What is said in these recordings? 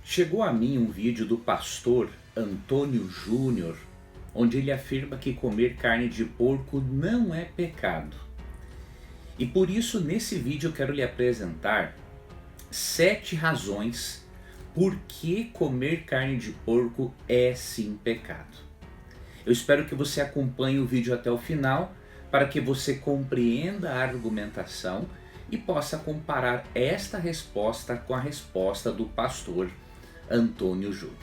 Chegou a mim um vídeo do pastor Antônio Júnior, onde ele afirma que comer carne de porco não é pecado. E por isso nesse vídeo eu quero lhe apresentar 7 razões por que comer carne de porco é sim pecado. Eu espero que você acompanhe o vídeo até o final para que você compreenda a argumentação e possa comparar esta resposta com a resposta do pastor Antônio Júnior.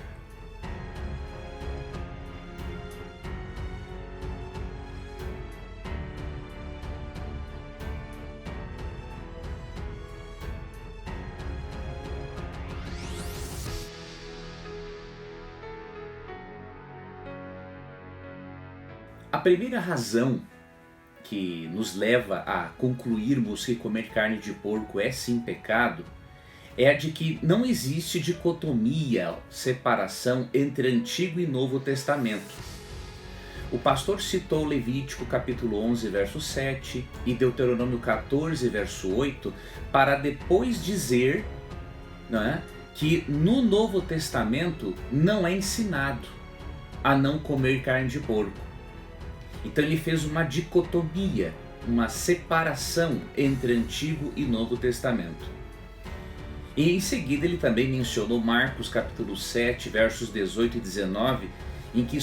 A primeira razão que nos leva a concluirmos que comer carne de porco é sim pecado é a de que não existe dicotomia, separação entre Antigo e Novo Testamento. O pastor citou Levítico capítulo 11 verso 7 e Deuteronômio 14 verso 8 para depois dizer, que no Novo Testamento não é ensinado a não comer carne de porco. Então ele fez uma dicotomia, uma separação entre Antigo e Novo Testamento. E em seguida ele também mencionou Marcos capítulo 7, versos 18 e 19, em que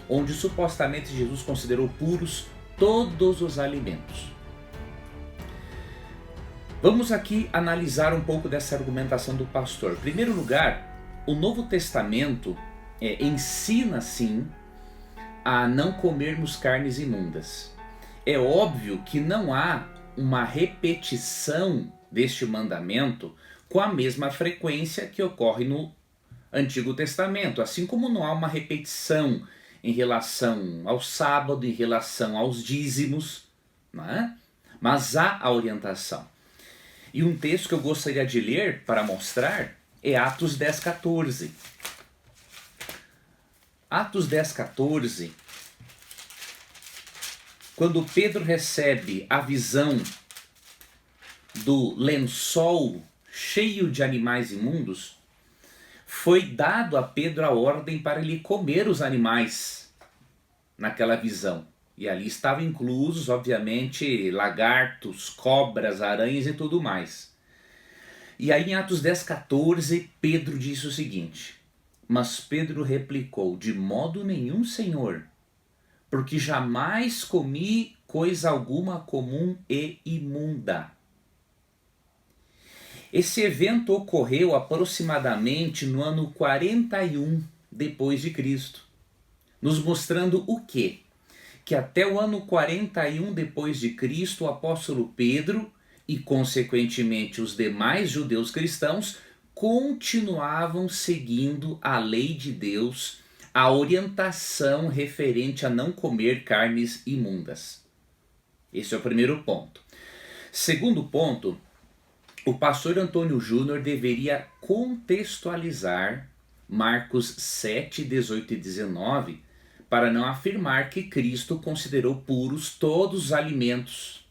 onde supostamente Jesus considerou puros todos os alimentos. Vamos aqui analisar um pouco dessa argumentação do pastor. Em primeiro lugar, o Novo Testamento ensina sim a não comermos carnes imundas. É óbvio que não há uma repetição deste mandamento com a mesma frequência que ocorre no Antigo Testamento, assim como não há uma repetição em relação ao sábado, em relação aos dízimos, mas há a orientação. E um texto que eu gostaria de ler para mostrar é Atos 10:14. Atos 10:14, quando Pedro recebe a visão do lençol cheio de animais imundos, foi dado a Pedro a ordem para ele comer os animais naquela visão. E ali estavam inclusos, obviamente, lagartos, cobras, aranhas e tudo mais. E aí em Atos 10:14, Pedro disse o seguinte: mas Pedro replicou: de modo nenhum, Senhor, porque jamais comi coisa alguma comum e imunda. Esse evento ocorreu aproximadamente no ano 41 depois de Cristo, nos mostrando o quê? Que até o ano 41 depois de Cristo, o apóstolo Pedro e consequentemente os demais judeus cristãos continuavam seguindo a lei de Deus, a orientação referente a não comer carnes imundas. Esse é o primeiro ponto. Segundo ponto, o pastor Antônio Júnior deveria contextualizar Marcos 7, 18 e 19 para não afirmar que Cristo considerou puros todos os alimentos.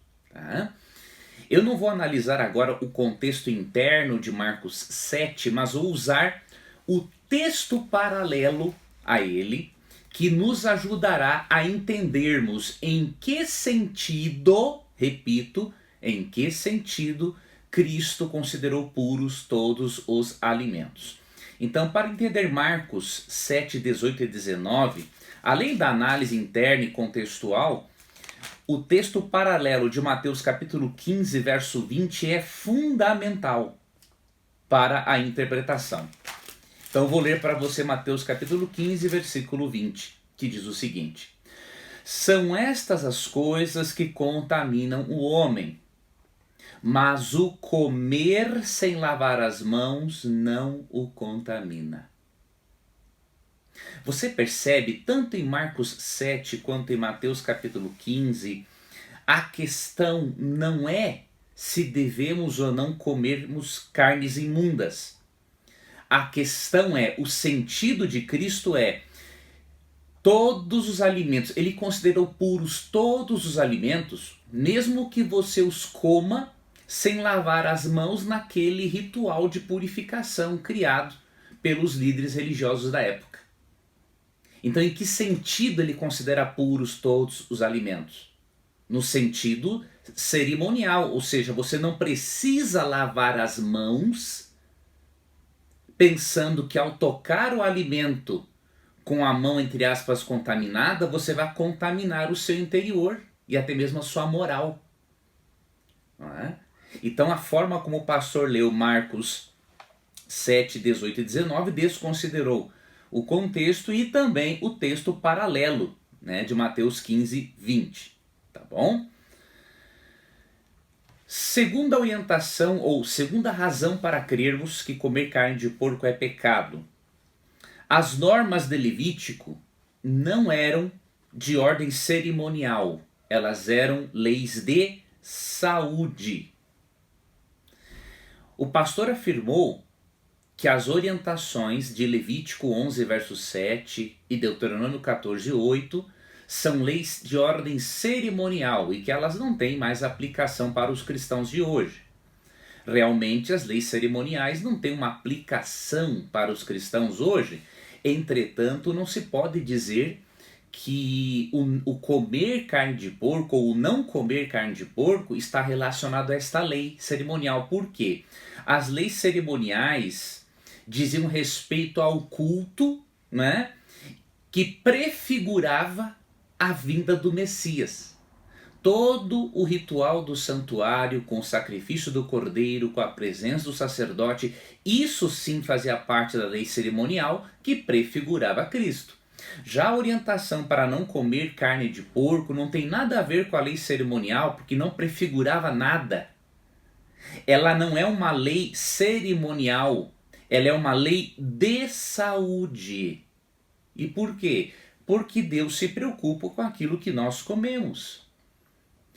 Eu não vou analisar agora o contexto interno de Marcos 7, mas vou usar o texto paralelo a ele, que nos ajudará a entendermos em que sentido, repito, em que sentido Cristo considerou puros todos os alimentos. Então, para entender Marcos 7, 18 e 19, além da análise interna e contextual, o texto paralelo de Mateus capítulo 15, verso 20 é fundamental para a interpretação. Então eu vou ler para você Mateus capítulo 15, versículo 20, que diz o seguinte: são estas as coisas que contaminam o homem, mas o comer sem lavar as mãos não o contamina. Você percebe, tanto em Marcos 7 quanto em Mateus capítulo 15, a questão não é se devemos ou não comermos carnes imundas. A questão é, o sentido de Cristo é todos os alimentos. Ele considerou puros todos os alimentos, mesmo que você os coma sem lavar as mãos naquele ritual de purificação criado pelos líderes religiosos da época. Então, em que sentido ele considera puros todos os alimentos? No sentido cerimonial, ou seja, você não precisa lavar as mãos pensando que ao tocar o alimento com a mão, entre aspas, contaminada, você vai contaminar o seu interior e até mesmo a sua moral. Não é? Então, a forma como o pastor leu Marcos 7, 18 e 19 desconsiderou o contexto e também o texto paralelo, né, de Mateus 15, 20. Tá bom? Segunda orientação ou segunda razão para crermos que comer carne de porco é pecado. As normas de Levítico não eram de ordem cerimonial, elas eram leis de saúde. O pastor afirmou que as orientações de Levítico 11, verso 7 e Deuteronômio 14, 8 são leis de ordem cerimonial e que elas não têm mais aplicação para os cristãos de hoje. Realmente, as leis cerimoniais não têm uma aplicação para os cristãos hoje, entretanto, não se pode dizer que o comer carne de porco ou o não comer carne de porco está relacionado a esta lei cerimonial. Por quê? As leis cerimoniais diziam respeito ao culto, né, que prefigurava a vinda do Messias. Todo o ritual do santuário, com o sacrifício do cordeiro, com a presença do sacerdote, isso sim fazia parte da lei cerimonial que prefigurava Cristo. Já a orientação para não comer carne de porco não tem nada a ver com a lei cerimonial, porque não prefigurava nada. Ela não é uma lei cerimonial, ela é uma lei de saúde. E por quê? Porque Deus se preocupa com aquilo que nós comemos.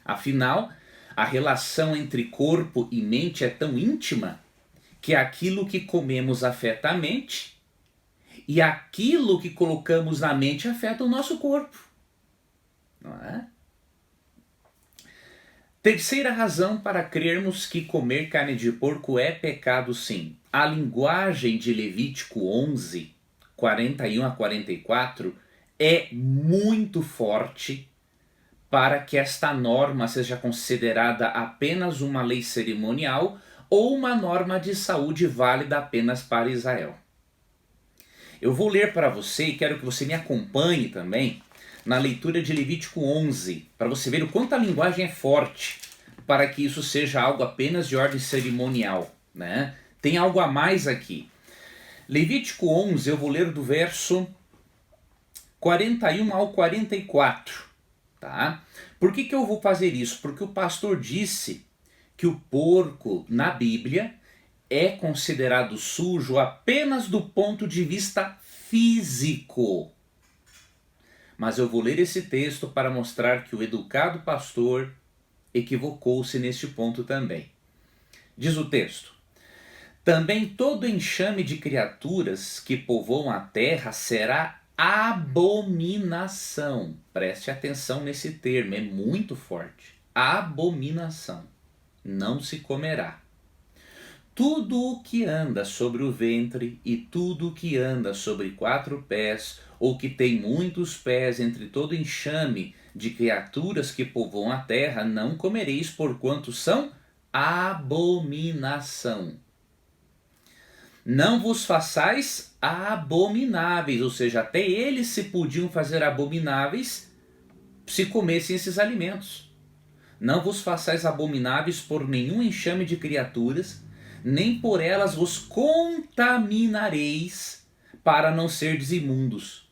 Afinal, a relação entre corpo e mente é tão íntima que aquilo que comemos afeta a mente e aquilo que colocamos na mente afeta o nosso corpo. Não é? Terceira razão para crermos que comer carne de porco é pecado, sim. A linguagem de Levítico 11, 41 a 44 é muito forte para que esta norma seja considerada apenas uma lei cerimonial ou uma norma de saúde válida apenas para Israel. Eu vou ler para você e quero que você me acompanhe também na leitura de Levítico 11, para você ver o quanto a linguagem é forte para que isso seja algo apenas de ordem cerimonial, né? Tem algo a mais aqui. Levítico 11, eu vou ler do verso 41 ao 44. Tá? Por que eu vou fazer isso? Porque o pastor disse que o porco na Bíblia é considerado sujo apenas do ponto de vista físico. Mas eu vou ler esse texto para mostrar que o educado pastor equivocou-se neste ponto também. Diz o texto: também todo enxame de criaturas que povoam a terra será abominação. Preste atenção nesse termo, é muito forte. Abominação. Não se comerá. Tudo o que anda sobre o ventre e tudo o que anda sobre 4 pés, ou que tem muitos pés entre todo enxame de criaturas que povoam a terra, não comereis, porquanto são abominação. Não vos façais abomináveis, ou seja, até eles se podiam fazer abomináveis se comessem esses alimentos. Não vos façais abomináveis por nenhum enxame de criaturas, nem por elas vos contaminareis, para não serdes imundos.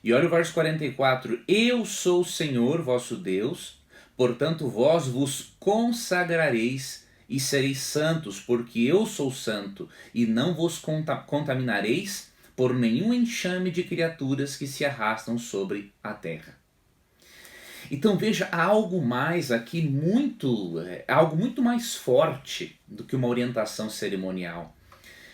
E olha o verso 44, eu sou o Senhor vosso Deus, portanto vós vos consagrareis e sereis santos, porque eu sou santo, e não vos contaminareis por nenhum enxame de criaturas que se arrastam sobre a terra. Então veja, há algo mais aqui, algo muito mais forte do que uma orientação cerimonial.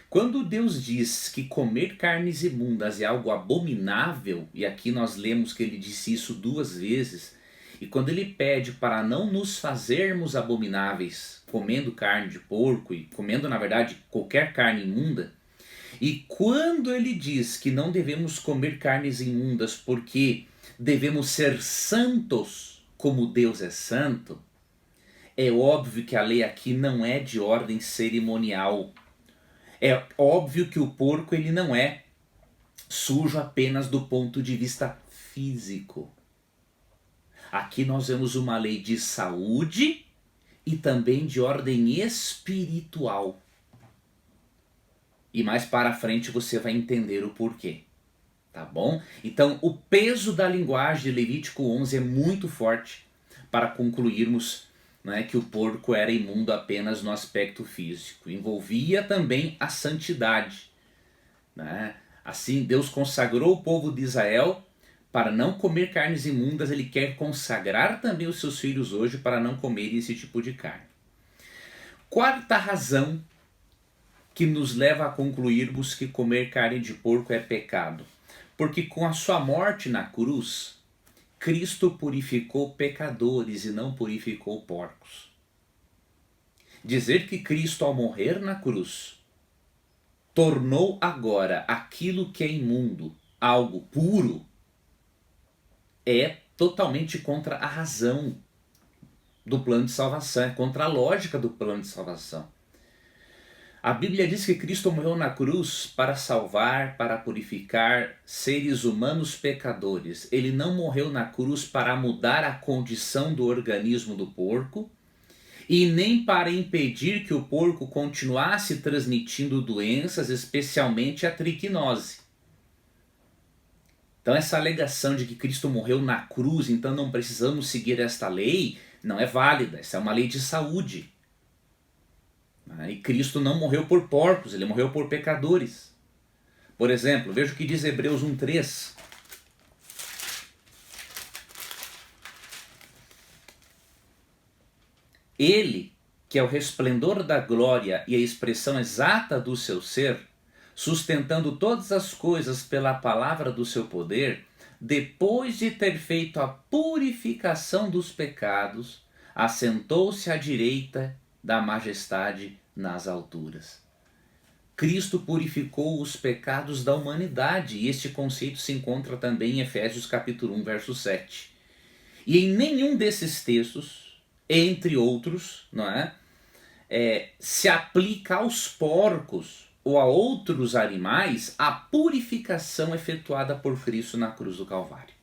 Quando Deus diz que comer carnes imundas é algo abominável, e aqui nós lemos que ele disse isso 2 vezes, E quando ele pede para não nos fazermos abomináveis, comendo carne de porco e comendo, na verdade, qualquer carne imunda, e quando ele diz que não devemos comer carnes imundas porque devemos ser santos como Deus é santo, é óbvio que a lei aqui não é de ordem cerimonial. É óbvio que o porco ele não é sujo apenas do ponto de vista físico. Aqui nós vemos uma lei de saúde e também de ordem espiritual. E mais para frente você vai entender o porquê. Tá bom? Então o peso da linguagem de Levítico 11 é muito forte para concluirmos, né, que o porco era imundo apenas no aspecto físico. Envolvia também a santidade. Né? Assim Deus consagrou o povo de Israel para não comer carnes imundas. Ele quer consagrar também os seus filhos hoje para não comerem esse tipo de carne. Quarta razão que nos leva a concluirmos que comer carne de porco é pecado. Porque com a sua morte na cruz, Cristo purificou pecadores e não purificou porcos. Dizer que Cristo, ao morrer na cruz, tornou agora aquilo que é imundo algo puro, é totalmente contra a razão do plano de salvação, é contra a lógica do plano de salvação. A Bíblia diz que Cristo morreu na cruz para salvar, para purificar seres humanos pecadores. Ele não morreu na cruz para mudar a condição do organismo do porco e nem para impedir que o porco continuasse transmitindo doenças, especialmente a triquinose. Então essa alegação de que Cristo morreu na cruz, então não precisamos seguir esta lei, não é válida. Essa é uma lei de saúde. E Cristo não morreu por porcos, ele morreu por pecadores. Por exemplo, veja o que diz Hebreus 1:3. Ele, que é o resplendor da glória e a expressão exata do seu ser, sustentando todas as coisas pela palavra do seu poder, depois de ter feito a purificação dos pecados, assentou-se à direita da majestade nas alturas. Cristo purificou os pecados da humanidade, e este conceito se encontra também em Efésios capítulo 1, verso 7. E em nenhum desses textos, entre outros, não é, se aplica aos porcos ou a outros animais a purificação efetuada por Cristo na cruz do Calvário.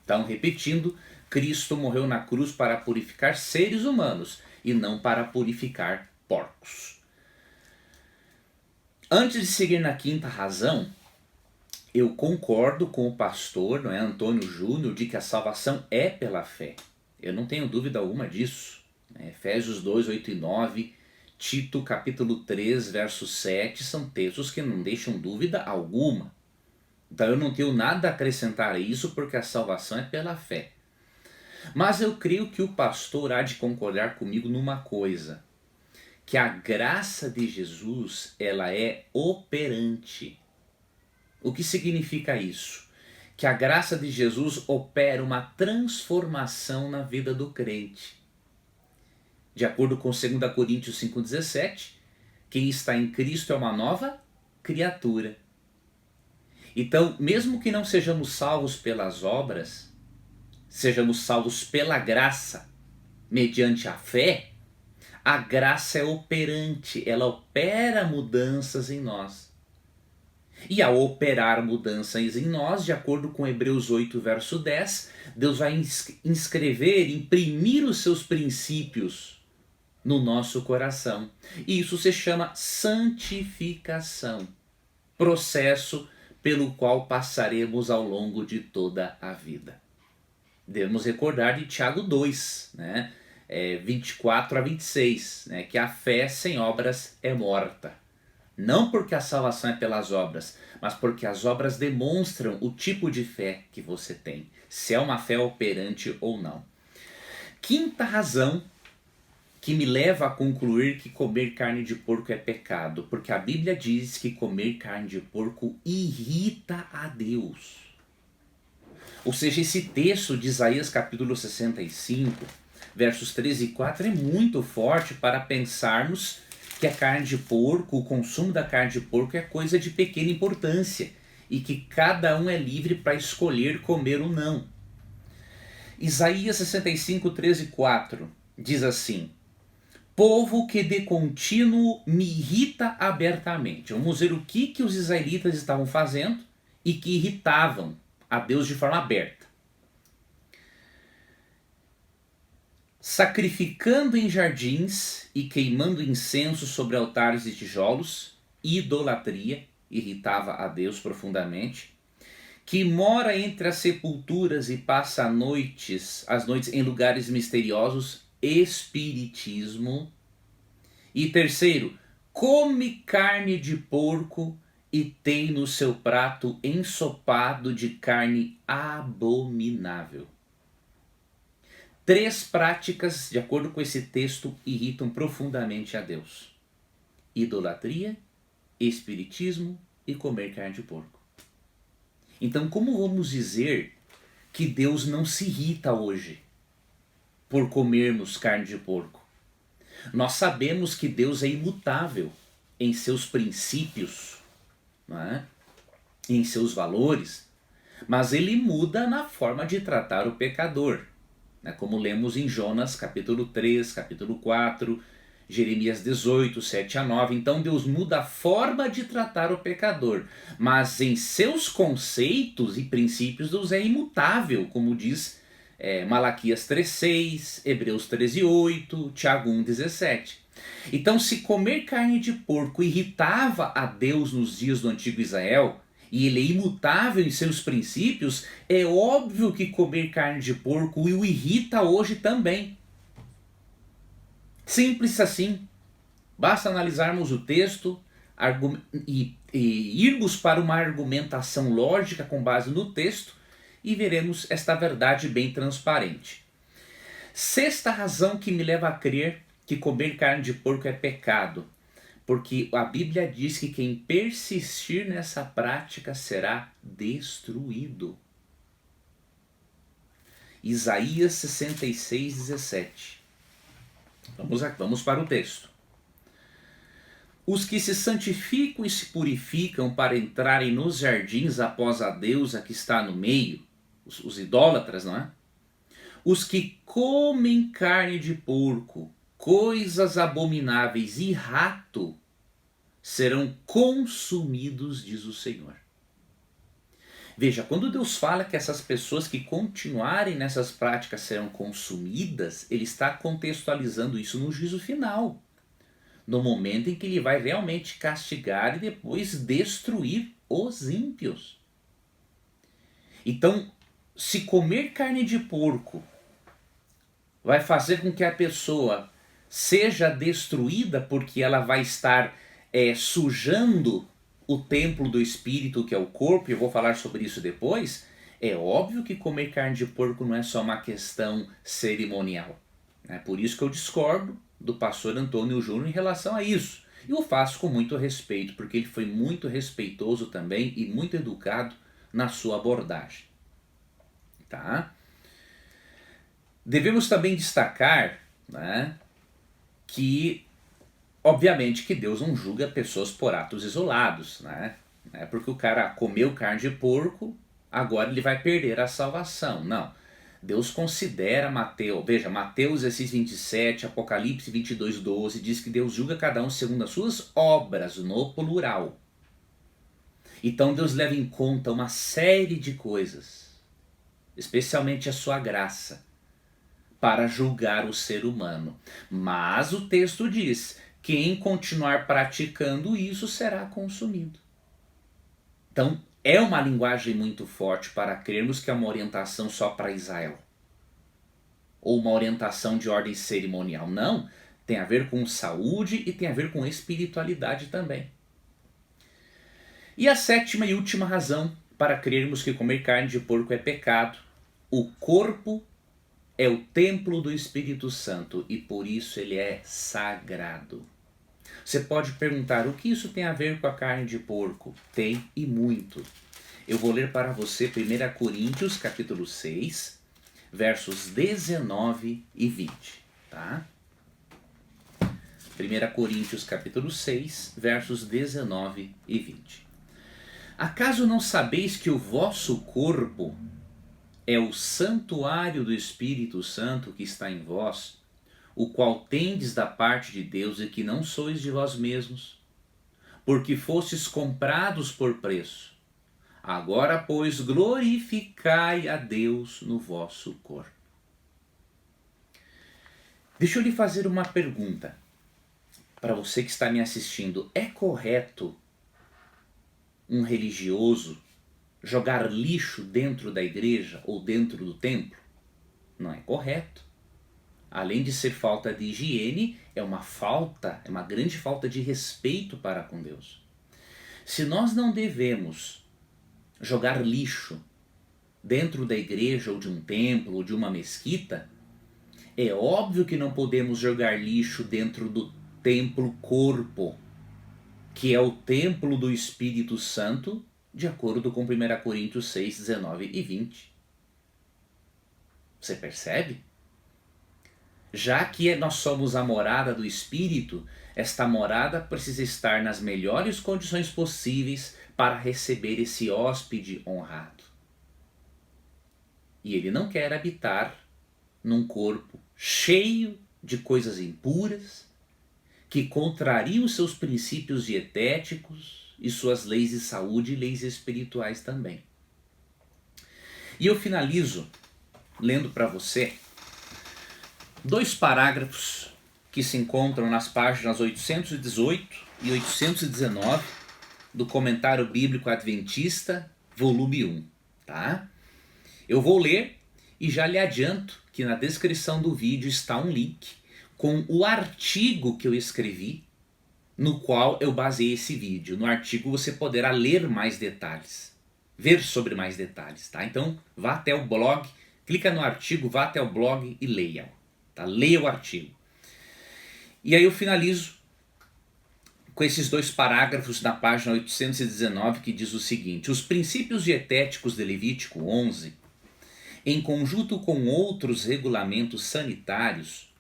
Então, repetindo, Cristo morreu na cruz para purificar seres humanos e não para purificar porcos. Antes de seguir na quinta razão, eu concordo com o pastor, não é, Antônio Júnior, de que a salvação é pela fé. Eu não tenho dúvida alguma disso. Efésios 2, 8 e 9, Tito capítulo 3, verso 7, são textos que não deixam dúvida alguma. Então eu não tenho nada a acrescentar a isso, porque a salvação é pela fé. Mas eu creio que o pastor há de concordar comigo numa coisa, que a graça de Jesus, ela é operante. O que significa isso? Que a graça de Jesus opera uma transformação na vida do crente. De acordo com 2 Coríntios 5,17, quem está em Cristo é uma nova criatura. Então, mesmo que não sejamos salvos pelas obras, sejamos salvos pela graça, mediante a fé, a graça é operante, ela opera mudanças em nós. E ao operar mudanças em nós, de acordo com Hebreus 8, verso 10, Deus vai inscrever, imprimir os seus princípios no nosso coração. E isso se chama santificação, processo pelo qual passaremos ao longo de toda a vida. Devemos recordar de Tiago 2, 24 a 26, que a fé sem obras é morta. Não porque a salvação é pelas obras, mas porque as obras demonstram o tipo de fé que você tem, se é uma fé operante ou não. Quinta razão que me leva a concluir que comer carne de porco é pecado, porque a Bíblia diz que comer carne de porco irrita a Deus. Ou seja, esse texto de Isaías capítulo 65, versos 13 e 4 é muito forte para pensarmos que a carne de porco, o consumo da carne de porco é coisa de pequena importância e que cada um é livre para escolher comer ou não. Isaías 65, 13 e 4 diz assim: povo que de contínuo me irrita abertamente. Vamos ver o que os israelitas estavam fazendo e que irritavam a Deus de forma aberta. Sacrificando em jardins e queimando incenso sobre altares de tijolos, idolatria, irritava a Deus profundamente, que mora entre as sepulturas e passa as noites em lugares misteriosos, espiritismo. E terceiro, come carne de porco e tem no seu prato ensopado de carne abominável. 3 práticas, de acordo com esse texto, irritam profundamente a Deus: idolatria, espiritismo e comer carne de porco. Então, como vamos dizer que Deus não se irrita hoje por comermos carne de porco? Nós sabemos que Deus é imutável em seus princípios, não é? Em seus valores, mas ele muda na forma de tratar o pecador, né? Como lemos em Jonas capítulo 3, capítulo 4, Jeremias 18, 7 a 9. Então Deus muda a forma de tratar o pecador, mas em seus conceitos e princípios Deus é imutável, como diz Malaquias 3,6, Hebreus 13,8, Tiago 1,17. Então, se comer carne de porco irritava a Deus nos dias do antigo Israel, e ele é imutável em seus princípios, é óbvio que comer carne de porco o irrita hoje também. Simples assim. Basta analisarmos o texto e irmos para uma argumentação lógica com base no texto, e veremos esta verdade bem transparente. 6ª razão que me leva a crer que comer carne de porco é pecado, porque a Bíblia diz que quem persistir nessa prática será destruído. Isaías 66, 17. Vamos para o texto. Os que se santificam e se purificam para entrarem nos jardins após a deusa que está no meio, os idólatras, não é? Os que comem carne de porco, coisas abomináveis e rato, serão consumidos, diz o Senhor. Veja, quando Deus fala que essas pessoas que continuarem nessas práticas serão consumidas, ele está contextualizando isso no juízo final, no momento em que ele vai realmente castigar e depois destruir os ímpios. Então, se comer carne de porco vai fazer com que a pessoa seja destruída, porque ela vai estar sujando o templo do espírito, que é o corpo, e eu vou falar sobre isso depois, é óbvio que comer carne de porco não é só uma questão cerimonial. É por isso que eu discordo do pastor Antônio Júnior em relação a isso. E o faço com muito respeito, porque ele foi muito respeitoso também e muito educado na sua abordagem. Tá? Devemos também destacar, né, que, obviamente, que Deus não julga pessoas por atos isolados, né? Não é porque o cara comeu carne de porco, agora ele vai perder a salvação. Não. Deus considera Mateus 16, 27, Apocalipse 22, 12, diz que Deus julga cada um segundo as suas obras, no plural. Então Deus leva em conta uma série de coisas, especialmente a sua graça, para julgar o ser humano. Mas o texto diz: quem continuar praticando isso será consumido. Então, é uma linguagem muito forte para crermos que é uma orientação só para Israel, ou uma orientação de ordem cerimonial. Não, tem a ver com saúde e tem a ver com espiritualidade também. E a 7ª e última razão para crermos que comer carne de porco é pecado: o corpo é o templo do Espírito Santo e por isso ele é sagrado. Você pode perguntar: o que isso tem a ver com a carne de porco? Tem, e muito. Eu vou ler para você 1 Coríntios, capítulo 6, versos 19 e 20, tá? 1 Coríntios, capítulo 6, versos 19 e 20. Acaso não sabeis que o vosso corpo é o santuário do Espírito Santo que está em vós, o qual tendes da parte de Deus e que não sois de vós mesmos, porque fostes comprados por preço? Agora, pois, glorificai a Deus no vosso corpo. Deixa eu lhe fazer uma pergunta. Para você que está me assistindo, é correto um religioso jogar lixo dentro da igreja ou dentro do templo? Não é correto. Além de ser falta de higiene, é uma grande falta de respeito para com Deus. Se nós não devemos jogar lixo dentro da igreja ou de um templo ou de uma mesquita, é óbvio que não podemos jogar lixo dentro do templo corpo, que é o templo do Espírito Santo, de acordo com 1 Coríntios 6, 19 e 20. Você percebe? Já que nós somos a morada do Espírito, esta morada precisa estar nas melhores condições possíveis para receber esse hóspede honrado. E ele não quer habitar num corpo cheio de coisas impuras, que contrariam os seus princípios dietéticos e suas leis de saúde e leis espirituais também. E eu finalizo lendo para você 2 parágrafos que se encontram nas páginas 818 e 819 do Comentário Bíblico Adventista, volume 1, tá? Eu vou ler e já lhe adianto que na descrição do vídeo está um link com o artigo que eu escrevi, no qual eu baseei esse vídeo. No artigo você poderá ler mais detalhes, ver sobre mais detalhes, tá? Então vá até o blog, clica no artigo, vá até o blog e leia, tá? Leia o artigo. E aí eu finalizo com esses 2 parágrafos na página 819 que diz o seguinte: os princípios dietéticos de Levítico 11, em conjunto com outros regulamentos sanitários,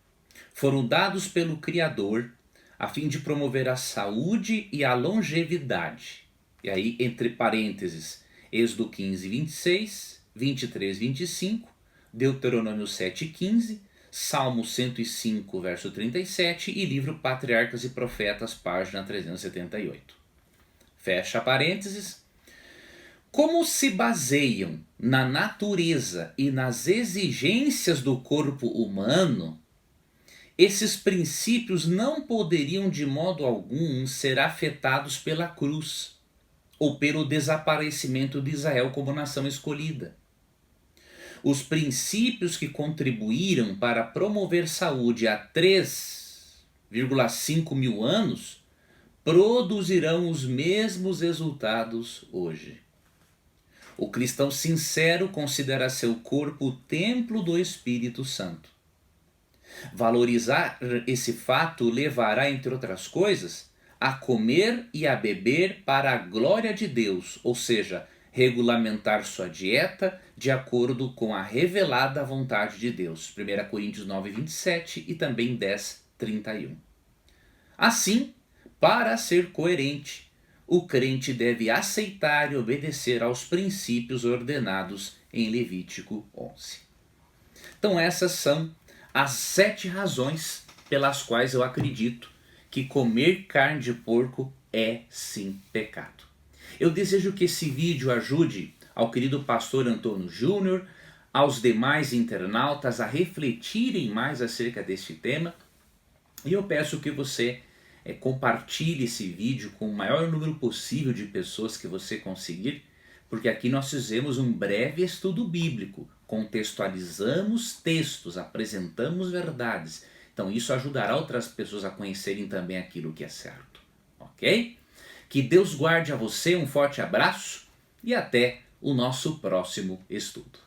foram dados pelo Criador a fim de promover a saúde e a longevidade. E aí, entre parênteses, Êxodo 15, 26, 23, 25, Deuteronômio 7, 15, Salmo 105, verso 37 e livro Patriarcas e Profetas, página 378. Fecha parênteses. Como se baseiam na natureza e nas exigências do corpo humano, esses princípios não poderiam de modo algum ser afetados pela cruz ou pelo desaparecimento de Israel como nação escolhida. Os princípios que contribuíram para promover saúde há 3,5 mil anos produzirão os mesmos resultados hoje. O cristão sincero considera seu corpo o templo do Espírito Santo. Valorizar esse fato levará, entre outras coisas, a comer e a beber para a glória de Deus, ou seja, regulamentar sua dieta de acordo com a revelada vontade de Deus. 1 Coríntios 9, 27 e também 10, 31. Assim, para ser coerente, o crente deve aceitar e obedecer aos princípios ordenados em Levítico 11. Então essas são as 7 razões pelas quais eu acredito que comer carne de porco é sim pecado. Eu desejo que esse vídeo ajude ao querido pastor Antônio Júnior, aos demais internautas a refletirem mais acerca deste tema, e eu peço que você compartilhe esse vídeo com o maior número possível de pessoas que você conseguir, porque aqui nós fizemos um breve estudo bíblico, contextualizamos textos, apresentamos verdades. Então isso ajudará outras pessoas a conhecerem também aquilo que é certo, ok? Que Deus guarde a você, um forte abraço e até o nosso próximo estudo.